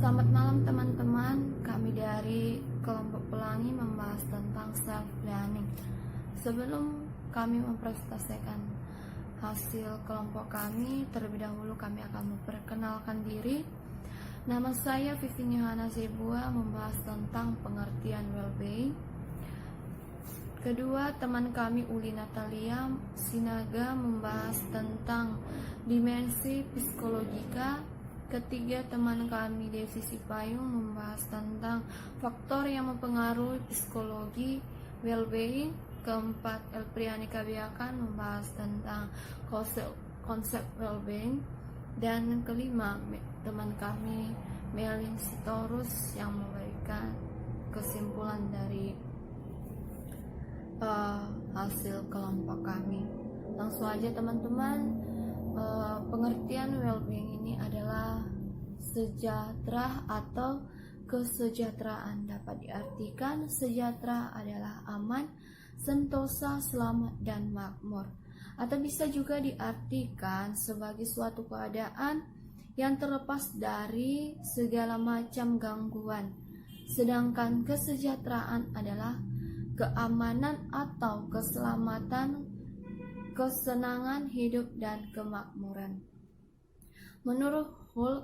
Selamat malam teman-teman, kami dari kelompok pelangi membahas tentang self-learning. Sebelum kami mempresentasikan hasil kelompok kami, terlebih dahulu kami akan memperkenalkan diri. Nama saya Vivin Yohana Zebua, membahas tentang pengertian well-being. Kedua, teman kami Uli Natalia Sinaga membahas tentang dimensi psikologika. Ketiga, teman kami Desi Sipayung membahas tentang faktor yang mempengaruhi psikologi well-being. Keempat, Elpriani Kabiakan membahas tentang konsep well-being. Dan kelima, teman kami Melin Sitorus yang memberikan kesimpulan dari hasil kelompok kami. Langsung aja teman-teman, pengertian well-being ini adalah sejahtera atau kesejahteraan. Dapat diartikan sejahtera adalah aman, sentosa, selamat, dan makmur. Atau bisa juga diartikan sebagai suatu keadaan yang terlepas dari segala macam gangguan. Sedangkan kesejahteraan adalah keamanan atau keselamatan, kesenangan hidup, dan kemakmuran. Menurut Hull,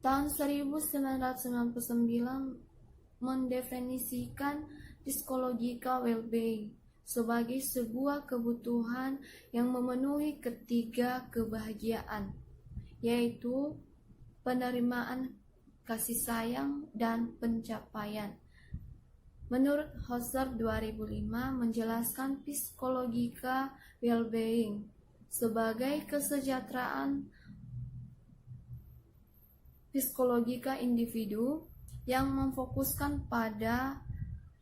tahun 1999 mendefinisikan psychological well-being sebagai sebuah kebutuhan yang memenuhi ketiga kebahagiaan, yaitu penerimaan, kasih sayang, dan pencapaian. Menurut Hauser 2005 menjelaskan psikologika well-being sebagai kesejahteraan psikologika individu yang memfokuskan pada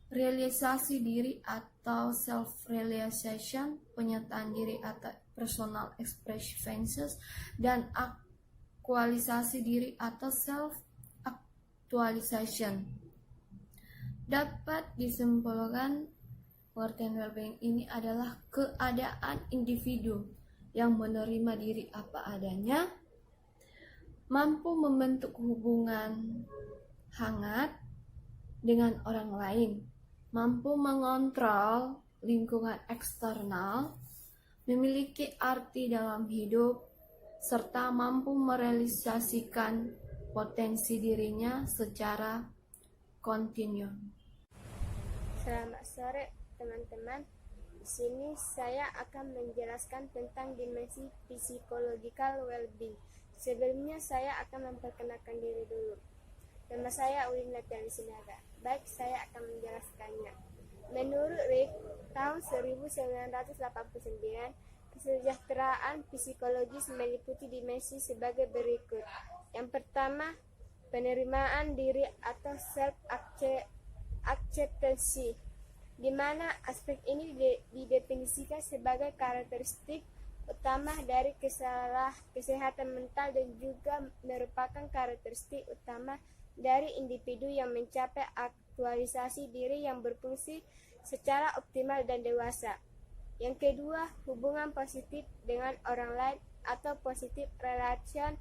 realisasi diri atau self-realization, penyataan diri atau personal expressions, dan aktualisasi diri atau self-actualization. Dapat disimpulkan, pengertian well-being ini adalah keadaan individu yang menerima diri apa adanya, mampu membentuk hubungan hangat dengan orang lain, mampu mengontrol lingkungan eksternal, memiliki arti dalam hidup, serta mampu merealisasikan potensi dirinya secara kontinu. Selamat sore teman-teman. Di sini saya akan menjelaskan tentang dimensi psychological well-being. Sebelumnya saya akan memperkenalkan diri dulu. Nama saya Uli Natalia Sinaga. Baik, saya akan menjelaskannya. Menurut Rick, tahun 1989, kesejahteraan psikologis meliputi dimensi sebagai berikut. Yang pertama, penerimaan diri atau self-acceptance, di mana aspek ini didefinisikan sebagai karakteristik utama dari kesehatan mental dan juga merupakan karakteristik utama dari individu yang mencapai aktualisasi diri yang berfungsi secara optimal dan dewasa. Yang kedua, hubungan positif dengan orang lain atau positive relation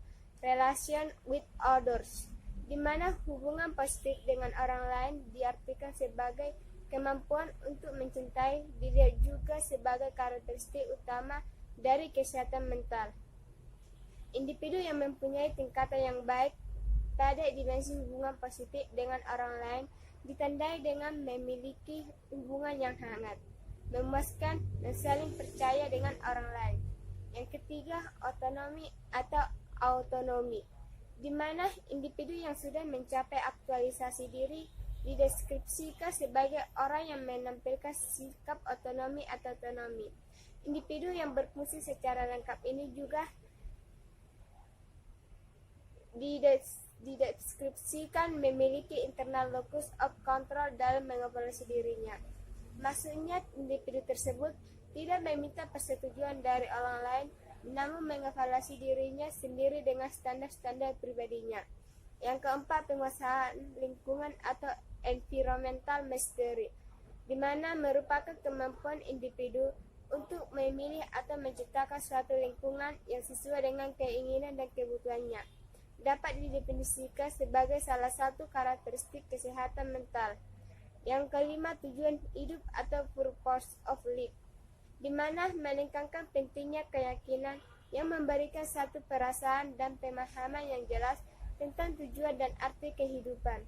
with others, di mana hubungan positif dengan orang lain diartikan sebagai kemampuan untuk mencintai diri juga sebagai karakteristik utama dari kesehatan mental. Individu yang mempunyai tingkatan yang baik pada dimensi hubungan positif dengan orang lain ditandai dengan memiliki hubungan yang hangat, memuaskan, dan saling percaya dengan orang lain. Yang ketiga, otonomi atau autonomi, di mana individu yang sudah mencapai aktualisasi diri dideskripsikan sebagai orang yang menampilkan sikap otonomi atau otonomi. Individu yang berfungsi secara lengkap ini juga dideskripsikan memiliki internal locus of control dalam mengevaluasi dirinya. Maksudnya, individu tersebut tidak meminta persetujuan dari orang lain, namun mengevaluasi dirinya sendiri dengan standar-standar pribadinya. Yang keempat, penguasaan lingkungan atau environmental mastery, di mana merupakan kemampuan individu untuk memilih atau menciptakan suatu lingkungan yang sesuai dengan keinginan dan kebutuhannya. dapat didefinisikan sebagai salah satu karakteristik kesehatan mental. Yang kelima, tujuan hidup atau purpose of life, di mana menekankan pentingnya keyakinan yang memberikan satu perasaan dan pemahaman yang jelas tentang tujuan dan arti kehidupan.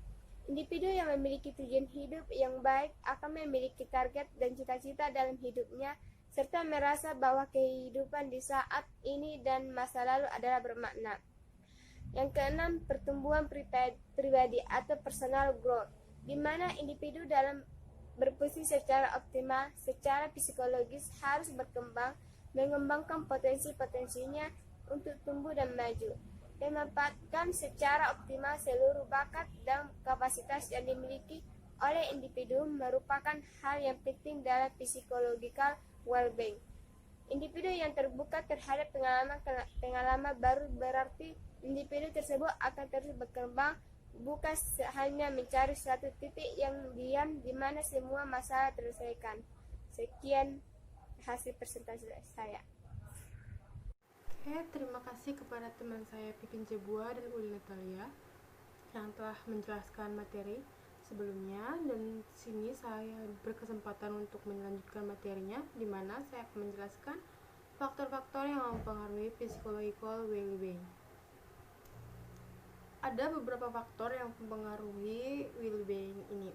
Individu yang memiliki tujuan hidup yang baik akan memiliki target dan cita-cita dalam hidupnya, serta merasa bahwa kehidupan di saat ini dan masa lalu adalah bermakna. Yang keenam, pertumbuhan pribadi atau personal growth, di mana individu dalam berfungsi secara optimal, secara psikologis harus berkembang, mengembangkan potensi-potensinya untuk tumbuh dan maju, dan memanfaatkan secara optimal seluruh bakat dan kapasitas yang dimiliki oleh individu merupakan hal yang penting dalam psychological well-being. Individu yang terbuka terhadap pengalaman baru berarti individu tersebut akan terus berkembang, bukan hanya mencari suatu titik yang diam di mana semua masalah terselesaikan. Sekian hasil presentasi saya. Oke, terima kasih kepada teman saya Pipin Jebua dan Uli Natalia yang telah menjelaskan materi sebelumnya, dan sini saya berkesempatan untuk melanjutkan materinya, di mana saya akan menjelaskan faktor-faktor yang mempengaruhi psychological well-being. Ada beberapa faktor yang mempengaruhi well-being ini,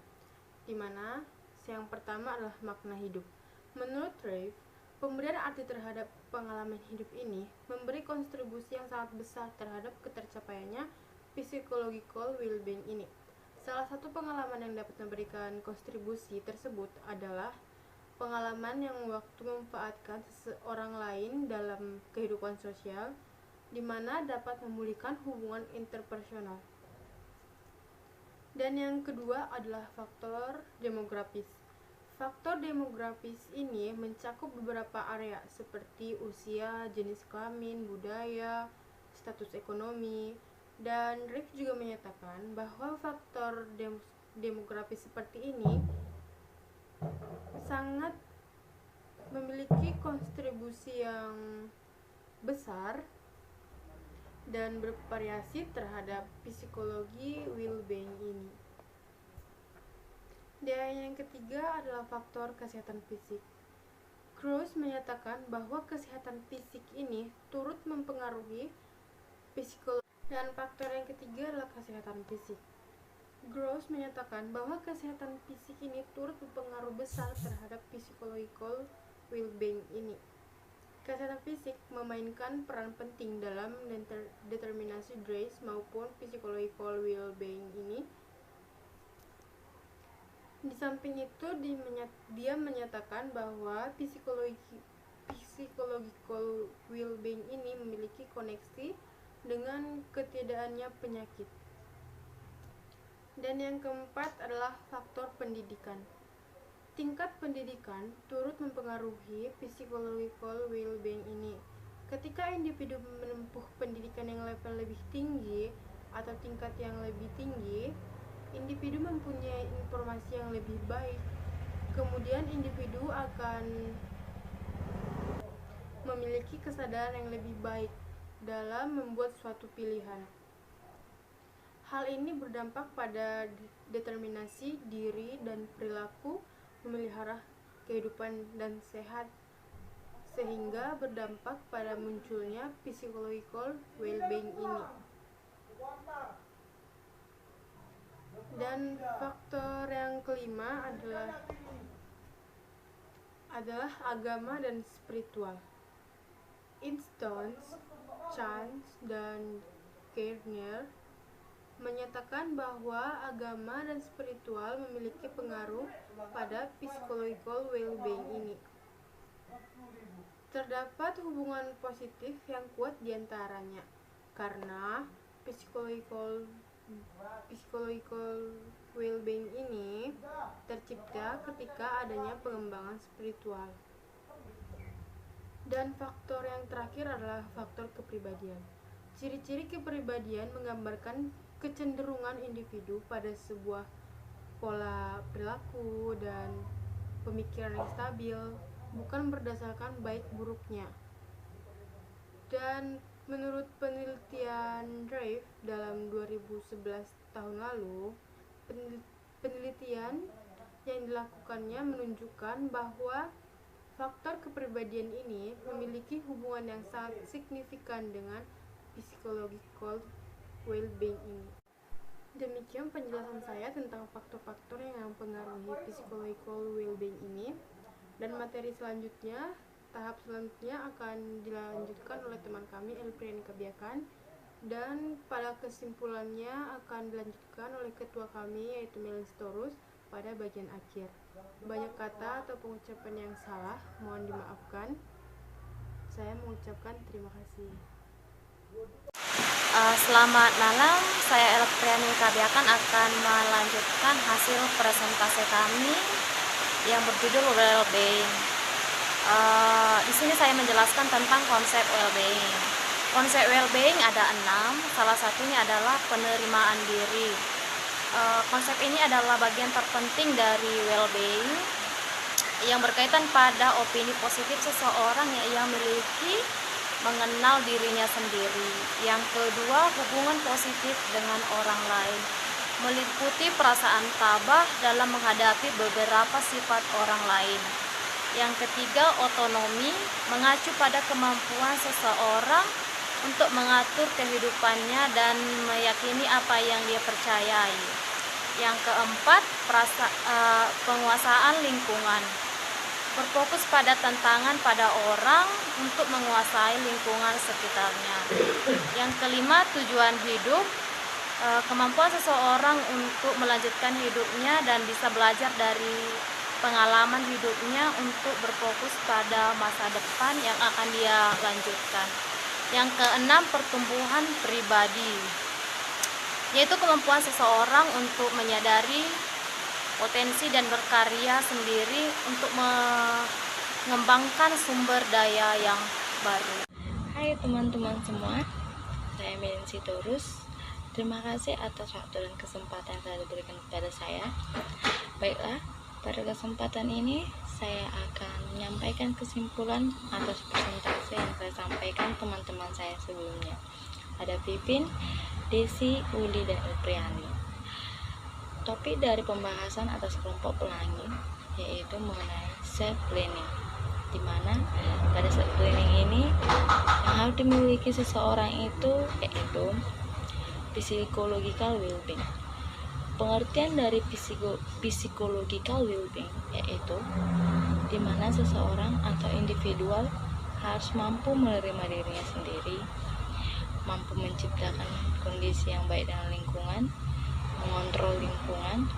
di mana yang pertama adalah makna hidup. Menurut Reif, pemberian arti terhadap pengalaman hidup ini memberi kontribusi yang sangat besar terhadap ketercapaiannya psychological well-being ini. Salah satu pengalaman yang dapat memberikan kontribusi tersebut adalah pengalaman yang waktu memanfaatkan seseorang lain dalam kehidupan sosial, di mana dapat memulihkan hubungan interpersonal. Dan yang kedua adalah faktor demografis. Faktor demografis ini mencakup beberapa area seperti usia, jenis kelamin, budaya, status ekonomi, dan Riff juga menyatakan bahwa faktor demografis seperti ini sangat memiliki kontribusi yang besar dan bervariasi terhadap psikologi well-being ini. Dan yang ketiga adalah faktor kesehatan fisik. Kruse menyatakan bahwa kesehatan fisik ini turut mempengaruhi psikologi, dan faktor yang ketiga adalah kesehatan fisik. Gross menyatakan bahwa kesehatan fisik ini turut berpengaruh besar terhadap psychological well-being ini. Kesehatan fisik memainkan peran penting dalam determinasi stress maupun psychological well-being ini. Di samping itu, dia menyatakan bahwa psychological well-being ini memiliki koneksi dengan ketidakadanya penyakit. Dan yang keempat adalah faktor pendidikan. Tingkat pendidikan turut mempengaruhi psychological well-being ini. Ketika individu menempuh pendidikan yang level lebih tinggi atau tingkat yang lebih tinggi, individu mempunyai informasi yang lebih baik. Kemudian individu akan memiliki kesadaran yang lebih baik dalam membuat suatu pilihan. Hal ini berdampak pada determinasi diri dan perilaku memelihara kehidupan dan sehat, sehingga berdampak pada munculnya psychological well-being ini. Dan faktor yang kelima adalah agama dan spiritual. Instance, Chance, dan Gardner menyatakan bahwa agama dan spiritual memiliki pengaruh pada psychological well-being ini. Terdapat hubungan positif yang kuat di antaranya, karena psychological well-being ini tercipta ketika adanya pengembangan spiritual. Dan faktor yang terakhir adalah faktor kepribadian. Ciri-ciri kepribadian menggambarkan kecenderungan individu pada sebuah pola perilaku dan pemikiran yang stabil, bukan berdasarkan baik buruknya. Dan Menurut penelitian Drive dalam 2011 tahun lalu, penelitian yang dilakukannya menunjukkan bahwa faktor kepribadian ini memiliki hubungan yang sangat signifikan dengan psychological well-being ini. Demikian penjelasan saya tentang faktor-faktor yang mempengaruhi psychological well-being ini, dan materi selanjutnya, tahap selanjutnya akan dilanjutkan oleh teman kami Elpriani Kabiakan, dan pada kesimpulannya akan dilanjutkan oleh ketua kami yaitu Melin Sitorus pada bagian akhir. Banyak kata atau pengucapan yang salah, mohon dimaafkan. Saya mengucapkan terima kasih. Selamat malam, saya Elpriani Kabiakan akan melanjutkan hasil presentasi kami yang berjudul well-being. Di sini saya menjelaskan tentang konsep well-being. Konsep well-being ada 6, salah satunya adalah penerimaan diri. Konsep ini adalah bagian terpenting dari well-being yang berkaitan pada opini positif seseorang yang ia miliki mengenal dirinya sendiri. Yang kedua, hubungan positif dengan orang lain, meliputi perasaan tabah dalam menghadapi beberapa sifat orang lain. Yang ketiga, otonomi, mengacu pada kemampuan seseorang untuk mengatur kehidupannya dan meyakini apa yang dia percayai. Yang keempat, penguasaan lingkungan, berfokus pada tantangan pada orang untuk menguasai lingkungan sekitarnya. Yang kelima, tujuan hidup, kemampuan seseorang untuk melanjutkan hidupnya dan bisa belajar dari pengalaman hidupnya untuk berfokus pada masa depan yang akan dia lanjutkan. Yang keenam, pertumbuhan pribadi, yaitu kemampuan seseorang untuk menyadari potensi dan berkarya sendiri untuk mengembangkan sumber daya yang baru. Hai teman-teman semua, saya Melin Sitorus. Terima kasih atas waktu dan kesempatan yang telah diberikan kepada saya. Baiklah, pada kesempatan ini saya akan menyampaikan kesimpulan atas presentasi yang saya sampaikan teman-teman saya sebelumnya. Ada Pipin, Desi, Uli, dan Elpriani. Topik dari pembahasan atas kelompok pelangi yaitu mengenai self-planning, di mana pada self-planning ini yang harus dimiliki seseorang itu yaitu psychological well-being. Pengertian dari psychological well-being yaitu di mana seseorang atau individual harus mampu menerima dirinya sendiri, mampu menciptakan kondisi yang baik dalam lingkungan, mengontrol lingkungan,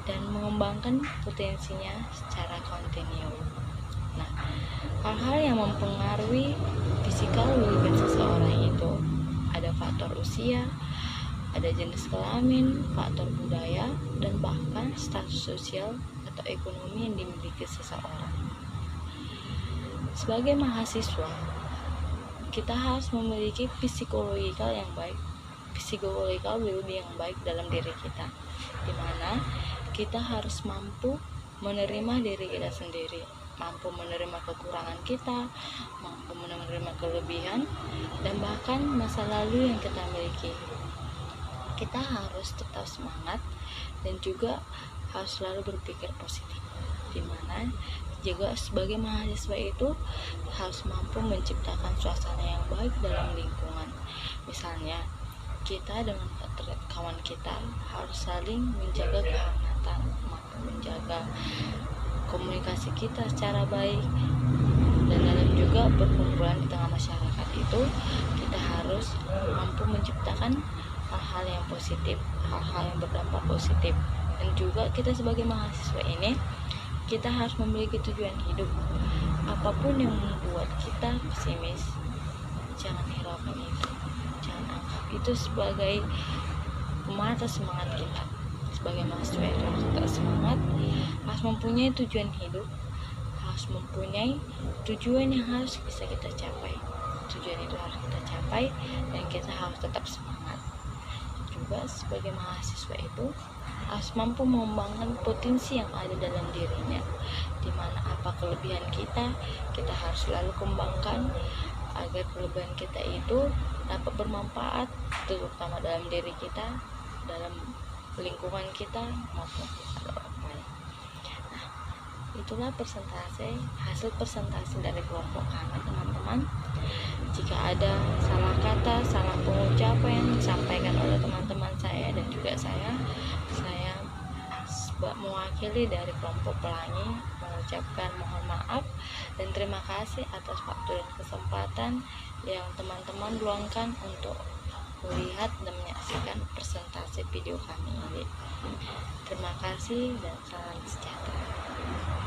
dan mengembangkan potensinya secara kontinu. Nah, hal-hal yang mempengaruhi physical well-being seseorang itu ada faktor usia, ada jenis kelamin, faktor budaya, dan bahkan status sosial atau ekonomi yang dimiliki seseorang. Sebagai mahasiswa, kita harus memiliki psikological yang baik, psikological well-being yang baik dalam diri kita, di mana kita harus mampu menerima diri kita sendiri, mampu menerima kekurangan kita, mampu menerima kelebihan, dan bahkan masa lalu yang kita miliki. Kita harus tetap semangat dan juga harus selalu berpikir positif, di mana juga sebagai mahasiswa itu harus mampu menciptakan suasana yang baik dalam lingkungan. Misalnya kita dengan kawan kita harus saling menjaga kehangatan, mampu menjaga komunikasi kita secara baik, dan dalam juga perkumpulan di tengah masyarakat itu kita harus mampu menciptakan hal-hal yang positif, hal-hal yang berdampak positif. Dan juga kita sebagai mahasiswa ini kita harus memiliki tujuan hidup. Apapun yang membuat kita pesimis, jangan hiraukan itu, jangan anggap itu sebagai pemata semangat kita. Sebagai mahasiswa itu harus tetap semangat, harus mempunyai tujuan hidup, harus mempunyai tujuan yang harus bisa kita capai. Tujuan itu harus kita capai dan kita harus tetap semangat. Juga sebagai mahasiswa itu harus mampu mengembangkan potensi yang ada dalam dirinya, di mana apa kelebihan kita harus selalu kembangkan, agar kelebihan kita itu dapat bermanfaat, terutama dalam diri kita, dalam lingkungan kita maupun kepada orang lain. Nah, itulah hasil presentasi dari kelompok kami, teman-teman. Jika ada salah kata, salah pengucapan disampaikan oleh teman-teman saya dan juga saya mewakili dari kelompok pelangi mengucapkan mohon maaf dan terima kasih atas waktu dan kesempatan yang teman-teman luangkan untuk melihat dan menyaksikan presentasi video kami ini. Terima kasih dan salam sejahtera.